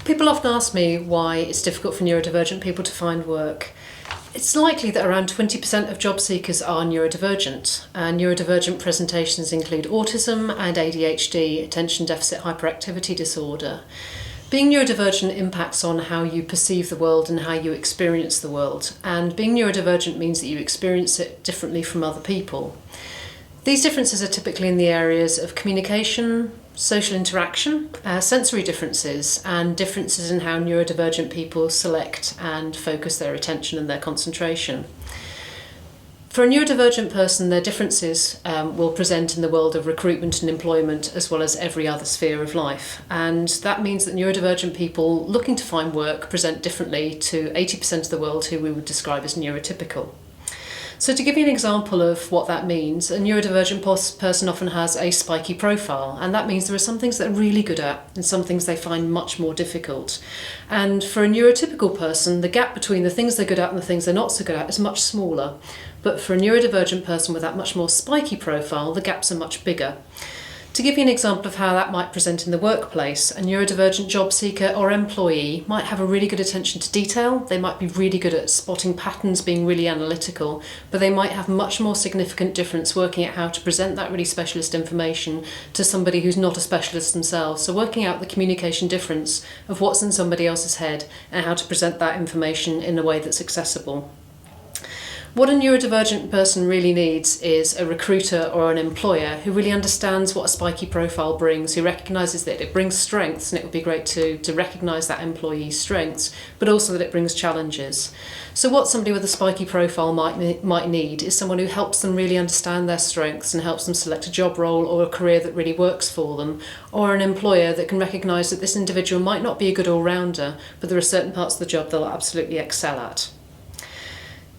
People often ask me why it's difficult for neurodivergent people to find work. It's likely that around 20% of job seekers are neurodivergent, and neurodivergent presentations include autism and ADHD, attention deficit hyperactivity disorder. Being neurodivergent impacts on how you perceive the world and how you experience the world, and being neurodivergent means that you experience it differently from other people. These differences are typically in the areas of communication, social interaction, sensory differences, and differences in how neurodivergent people select and focus their attention and their concentration. For a neurodivergent person, their differences will present in the world of recruitment and employment, as well as every other sphere of life. And that means that neurodivergent people looking to find work present differently to 80% of the world who we would describe as neurotypical. So to give you an example of what that means, a neurodivergent person often has a spiky profile, and that means there are some things they're really good at and some things they find much more difficult. And for a neurotypical person, the gap between the things they're good at and the things they're not so good at is much smaller. But for a neurodivergent person with that much more spiky profile, the gaps are much bigger. To give you an example of how that might present in the workplace, a neurodivergent job seeker or employee might have a really good attention to detail. They might be really good at spotting patterns, being really analytical, but they might have much more significant difference working out how to present that really specialist information to somebody who's not a specialist themselves. So working out the communication difference of what's in somebody else's head and how to present that information in a way that's accessible. What a neurodivergent person really needs is a recruiter or an employer who really understands what a spiky profile brings, who recognises that it brings strengths, and it would be great to recognise that employee's strengths, but also that it brings challenges. So what somebody with a spiky profile might need is someone who helps them really understand their strengths and helps them select a job role or a career that really works for them, or an employer that can recognise that this individual might not be a good all-rounder, but there are certain parts of the job they'll absolutely excel at.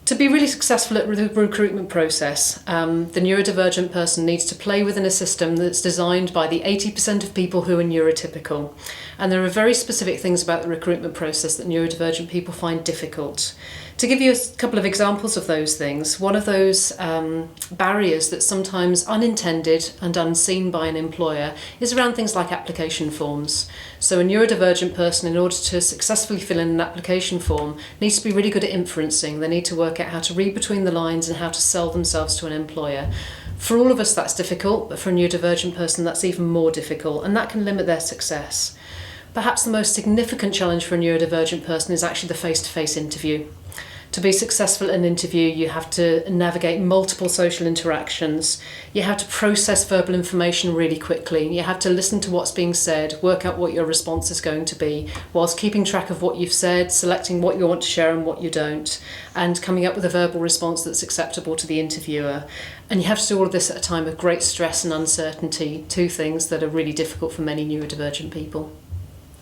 To be really successful at the recruitment process, the neurodivergent person needs to play within a system that's designed by the 80% of people who are neurotypical. And there are very specific things about the recruitment process that neurodivergent people find difficult. To give you a couple of examples of those things, one of those barriers that's sometimes unintended and unseen by an employer is around things like application forms. So a neurodivergent person, in order to successfully fill in an application form, needs to be really good at inferencing. They need to work out how to read between the lines and how to sell themselves to an employer. For all of us that's difficult, but for a neurodivergent person that's even more difficult, and that can limit their success. Perhaps the most significant challenge for a neurodivergent person is actually the face-to-face interview. To be successful in an interview, you have to navigate multiple social interactions. You have to process verbal information really quickly. You have to listen to what's being said, work out what your response is going to be, whilst keeping track of what you've said, selecting what you want to share and what you don't, and coming up with a verbal response that's acceptable to the interviewer. And you have to do all of this at a time of great stress and uncertainty, two things that are really difficult for many neurodivergent people.